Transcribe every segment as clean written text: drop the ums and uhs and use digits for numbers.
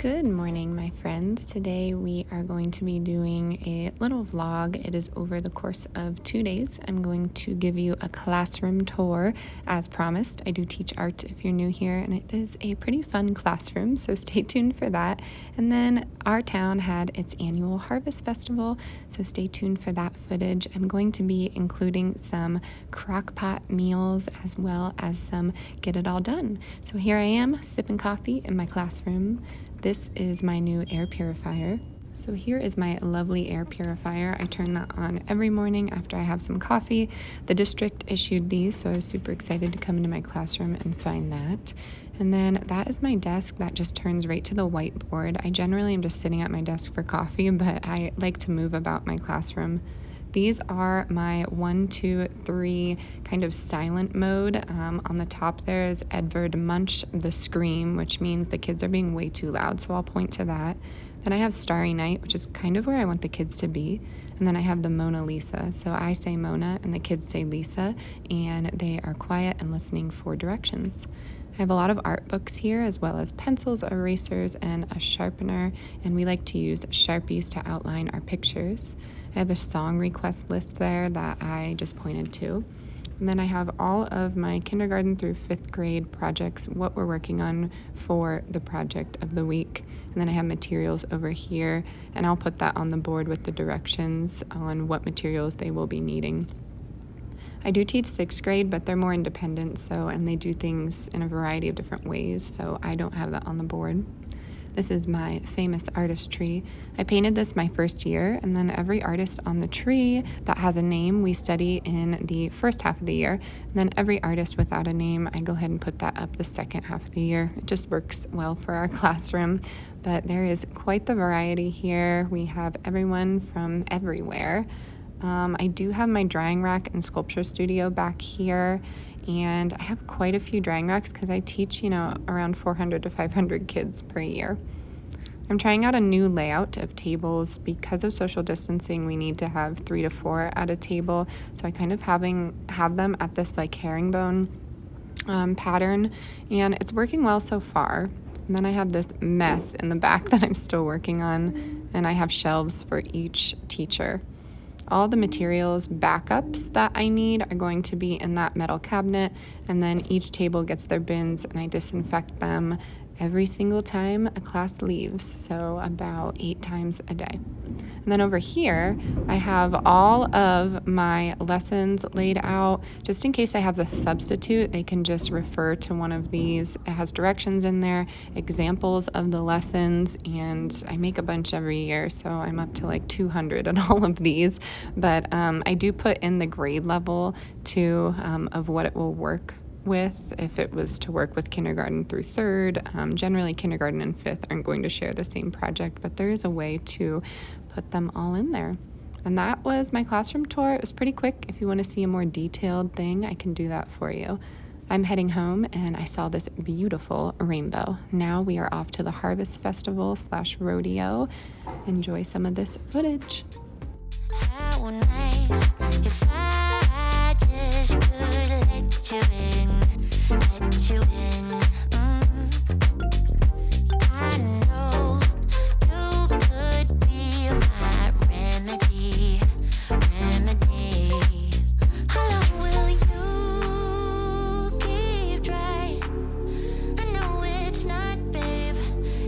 Good morning, my friends. Today we are going to be doing a little vlog. It is over the course of 2 days. I'm going to give you a classroom tour as promised. I do teach art if you're new here, and it is a pretty fun classroom, so stay tuned for that. And then our town had its annual harvest festival, so stay tuned for that footage. I'm going to be including some Crockpot meals as well as some Get It All Done. So here I am sipping coffee in my classroom. This is my new air purifier. So here is my lovely air purifier. I turn that on every morning after I have some coffee. The district issued these, so I was super excited to come into my classroom and find that. And then that is my desk that just turns right to the whiteboard. I generally am just sitting at my desk for coffee, but I like to move about my classroom. These are my 1, 2, 3 kind of silent mode. On the top there is Edvard Munch, the scream, which means the kids are being way too loud, so I'll point to that. Then I have Starry Night, which is kind of where I want the kids to be. And then I have the Mona Lisa. So I say Mona and the kids say Lisa, and they are quiet and listening for directions. I have a lot of art books here, as well as pencils, erasers, and a sharpener, and we like to use Sharpies to outline our pictures. I have a song request list there that I just pointed to. And then I have all of my kindergarten through 5th grade projects, what we're working on for the project of the week. And then I have materials over here, and I'll put that on the board with the directions on what materials they will be needing. I do teach 6th grade, but they're more independent, and they do things in a variety of different ways, so I don't have that on the board. This is my famous artist tree. I painted this my first year, and then every artist on the tree that has a name we study in the first half of the year, and then every artist without a name, I go ahead and put that up the second half of the year. It just works well for our classroom, but there is quite the variety here. We have everyone from everywhere. I do have my drying rack and sculpture studio back here, and I have quite a few drying racks because I teach, around 400 to 500 kids per year. I'm trying out a new layout of tables. Because of social distancing, we need to have 3 to 4 at a table, so I kind of have them at this herringbone pattern, and it's working well so far. And then I have this mess in the back that I'm still working on, and I have shelves for each teacher. All the materials backups that I need are going to be in that metal cabinet, and then each table gets their bins, and I disinfect them every single time a class leaves, so about 8 times a day. And then over here, I have all of my lessons laid out. Just in case I have a substitute, they can just refer to one of these. It has directions in there, examples of the lessons, and I make a bunch every year, so I'm up to 200 on all of these. But I do put in the grade level too of what it will work with if it was to work with kindergarten through 3rd. Generally, kindergarten and 5th aren't going to share the same project, but there is a way to put them all in there. And that was my classroom tour. It was pretty quick. If you want to see a more detailed thing, I can do that for you. I'm heading home, and I saw this beautiful rainbow. Now we are off to the Harvest Festival / rodeo. Enjoy some of this footage. How nice if I just could let you in, let you in. I know you could be my remedy. How long will you keep dry? I know it's not, babe,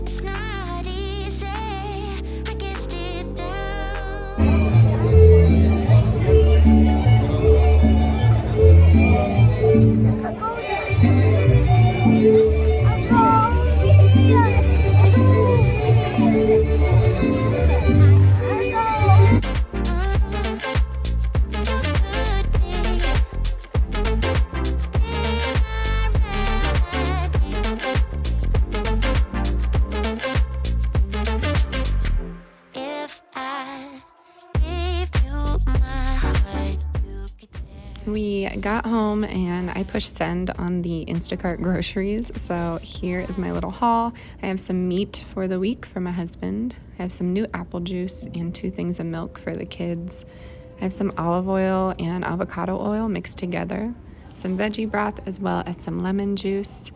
it's not easy. I guessed it down. We got home and I pushed send on the Instacart groceries. So here is my little haul. I have some meat for the week for my husband. I have some new apple juice and 2 things of milk for the kids. I have some olive oil and avocado oil mixed together, some veggie broth, as well as some lemon juice.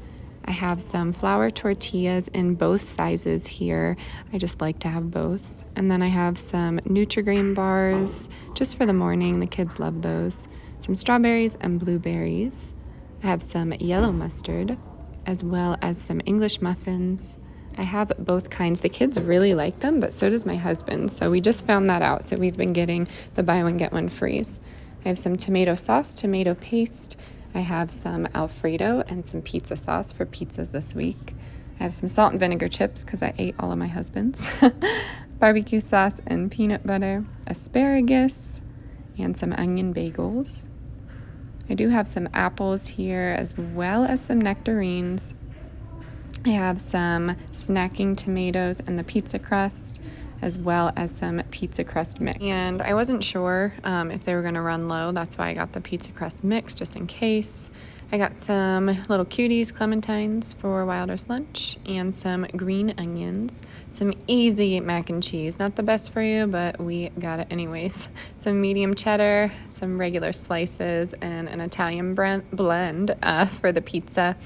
I have some flour tortillas in both sizes here. I just like to have both. And then I have some Nutri-Grain bars just for the morning. The kids love those. Some strawberries and blueberries. I have some yellow mustard, as well as some English muffins. I have both kinds. The kids really like them, but so does my husband. So we just found that out. So we've been getting the buy one, get one frees. I have some tomato sauce, tomato paste. I have some Alfredo and some pizza sauce for pizzas this week. I have some salt and vinegar chips because I ate all of my husband's. Barbecue sauce and peanut butter, asparagus, and some onion bagels. I do have some apples here as well as some nectarines. I have some snacking tomatoes and the pizza crust, as well as some pizza crust mix. And I wasn't sure if they were going to run low. That's why I got the pizza crust mix, just in case. I got some little cuties, clementines for Wilder's lunch, and some green onions. Some easy mac and cheese. Not the best for you, but we got it anyways. Some medium cheddar, some regular slices, and an Italian blend for the pizza,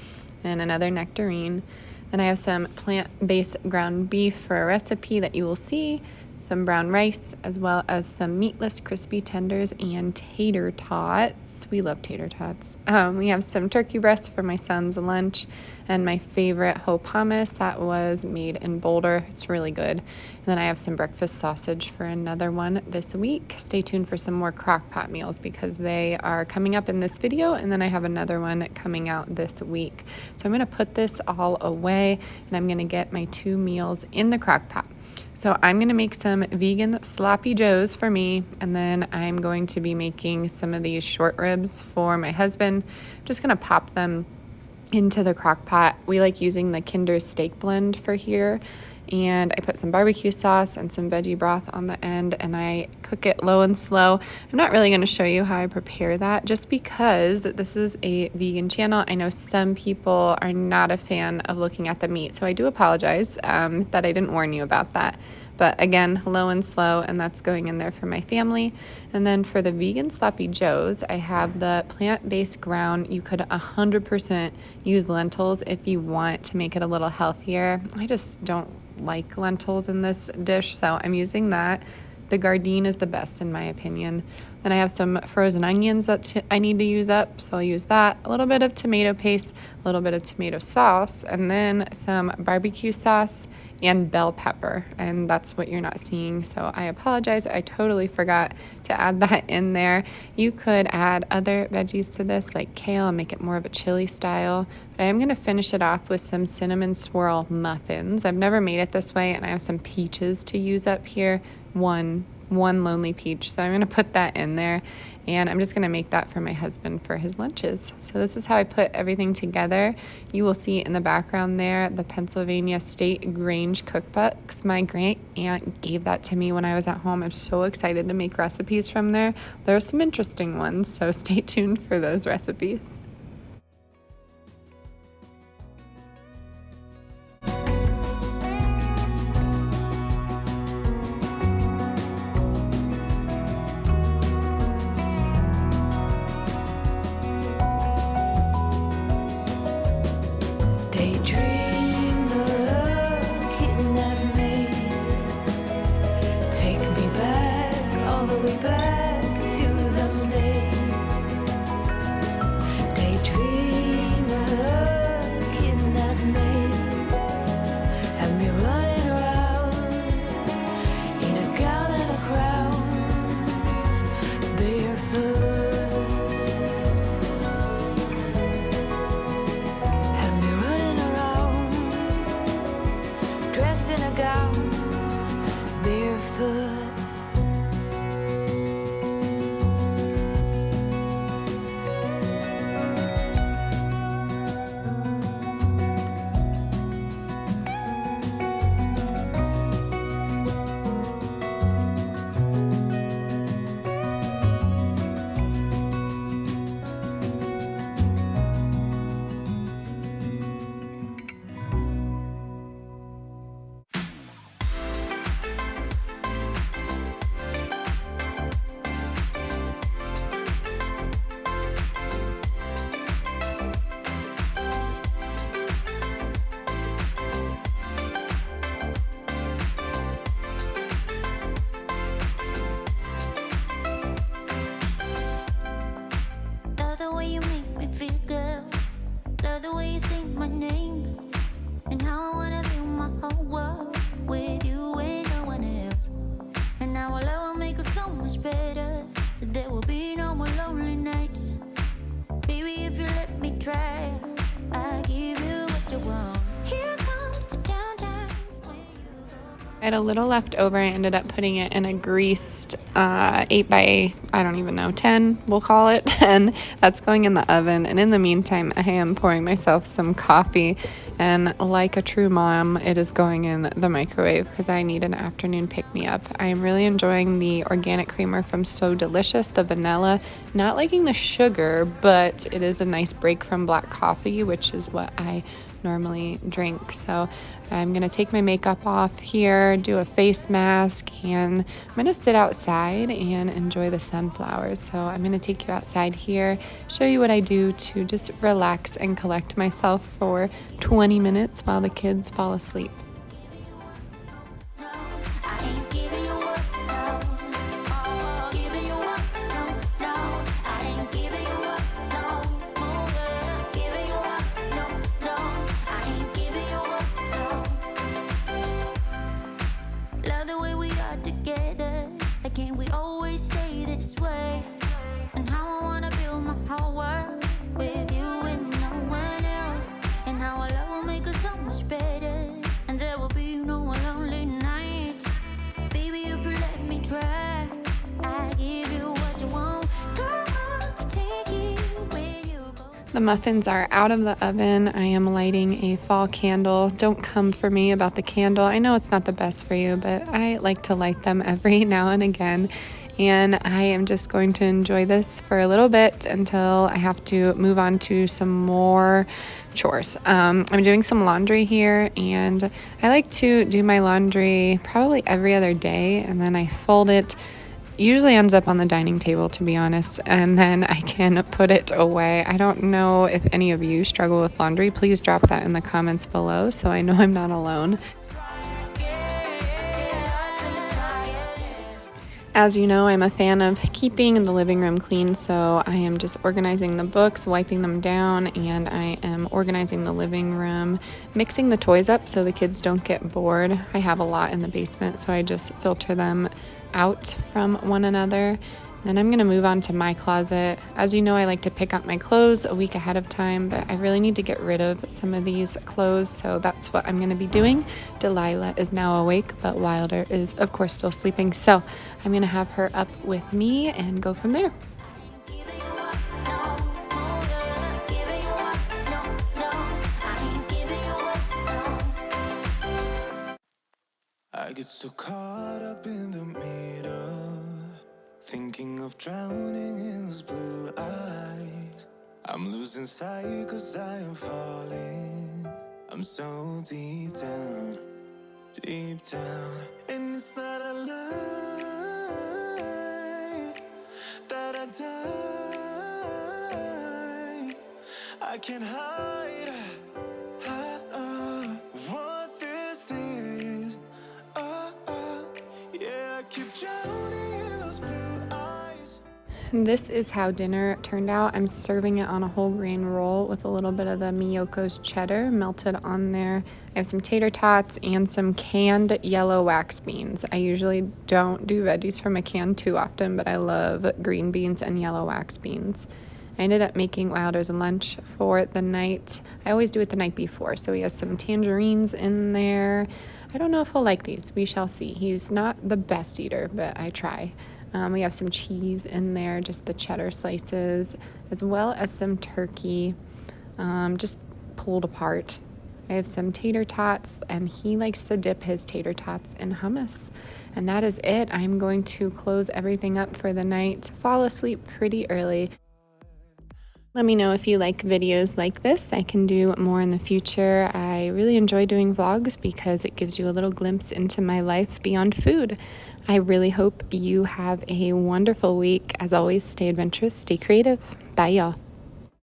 and another nectarine. Then I have some plant-based ground beef for a recipe that you will see, some brown rice, as well as some meatless crispy tenders and tater tots. We love tater tots. We have some turkey breast for my son's lunch, and my favorite whole hummus that was made in Boulder. It's really good. And then I have some breakfast sausage for another one this week. Stay tuned for some more Crockpot meals because they are coming up in this video, and then I have another one coming out this week. So I'm going to put this all away, and I'm going to get my 2 meals in the Crockpot. So I'm going to make some vegan sloppy joes for me, and then I'm going to be making some of these short ribs for my husband. I'm just going to pop them into the crock pot. We like using the Kinder's steak blend for here, and I put some barbecue sauce and some veggie broth on the end, and I cook it low and slow. I'm not really going to show you how I prepare that just because this is a vegan channel. I know some people are not a fan of looking at the meat, so I do apologize that I didn't warn you about that. But again, low and slow, and that's going in there for my family. And then for the vegan sloppy joes, I have the plant-based ground. You could 100% use lentils if you want to make it a little healthier. I just don't like lentils in this dish, so I'm using that. The gardein is the best in my opinion. Then I have some frozen onions that I need to use up, so I'll use that. A little bit of tomato paste, a little bit of tomato sauce, and then some barbecue sauce and bell pepper, and that's what you're not seeing, so I apologize. I totally forgot to add that in there. You could add other veggies to this like kale and make it more of a chili style, but I am going to finish it off with some cinnamon swirl muffins. I've never made it this way, and I have some peaches to use up here. One lonely peach, so I'm going to put that in there, and I'm just going to make that for my husband for his lunches. So this is how I put everything together. You will see in the background there the Pennsylvania State Grange cookbooks. My great aunt gave that to me when I was at home. I'm so excited to make recipes from there. There are some interesting ones, so stay tuned for those recipes. me feel good. Love the way you sing my name, and how I wanna feel my whole world with you and no one else. And now our love will make us so much better. There will be no more lonely nights. Baby, if you let me try, I'll give you what you want. Here comes the downtimes when you go. I had a little left over. I ended up putting it in a greased 8 by, I don't even know, 10, we'll call it. And that's going in the oven. And in the meantime, I am pouring myself some coffee. And like a true mom, it is going in the microwave because I need an afternoon pick-me-up. I am really enjoying the organic creamer from So Delicious, the vanilla. Not liking the sugar, but it is a nice break from black coffee, which is what I normally drink. So I'm gonna take my makeup off here, do a face mask, and I'm gonna sit outside and enjoy the sunflowers. So I'm gonna take you outside here, show you what I do to just relax and collect myself for 20 minutes while the kids fall asleep. I ain't giving you up, no. Oh, giving you up, no. I ain't giving you up, no. Oh, girl, giving you up, no. I ain't giving you up, no. Love the way we are together. Again, we always say this way. And how I wanna build my whole world with you and no one else. And how our love will make us so much better. And there will be no more lonely nights. Baby, if you let me try, I give you what you want. Girl, I'll take you where you go. The muffins are out of the oven. I am lighting a fall candle. Don't come for me about the candle. I know it's not the best for you, but I like to light them every now and again. And I am just going to enjoy this for a little bit until I have to move on to some more chores. I'm doing some laundry here, and I like to do my laundry probably every other day, and then I fold it. Usually ends up on the dining table, to be honest, and then I can put it away. I don't know if any of you struggle with laundry. Please drop that in the comments below so I know I'm not alone. As you know, I'm a fan of keeping the living room clean, so I am just organizing the books, wiping them down, and I am organizing the living room, mixing the toys up so the kids don't get bored. I have a lot in the basement, so I just filter them out from one another. Then I'm going to move on to my closet. As you know, I like to pick up my clothes a week ahead of time, but I really need to get rid of some of these clothes, so that's what I'm going to be doing. Delilah is now awake, but Wilder is, of course, still sleeping, so I'm going to have her up with me and go from there. I get so caught up in the middle, thinking of drowning in those blue eyes. I'm losing sight 'cause I am falling. I'm so deep down, and it's not a lie that I die. I can't hide what this is. Yeah, I keep drowning in those blue eyes. This is how dinner turned out. I'm serving it on a whole grain roll with a little bit of the Miyoko's cheddar melted on there. I have some tater tots and some canned yellow wax beans. I usually don't do veggies from a can too often, but I love green beans and yellow wax beans. I ended up making Wilder's lunch for the night. I always do it the night before, so he has some tangerines in there. I don't know if he'll like these. We shall see. He's not the best eater, but I try. We have some cheese in there, just the cheddar slices, as well as some turkey, just pulled apart. I have some tater tots, and he likes to dip his tater tots in hummus. And that is it. I'm going to close everything up for the night, fall asleep pretty early. Let me know if you like videos like this. I can do more in the future. I really enjoy doing vlogs because it gives you a little glimpse into my life beyond food. I really hope you have a wonderful week. As always, stay adventurous, stay creative. Bye, y'all.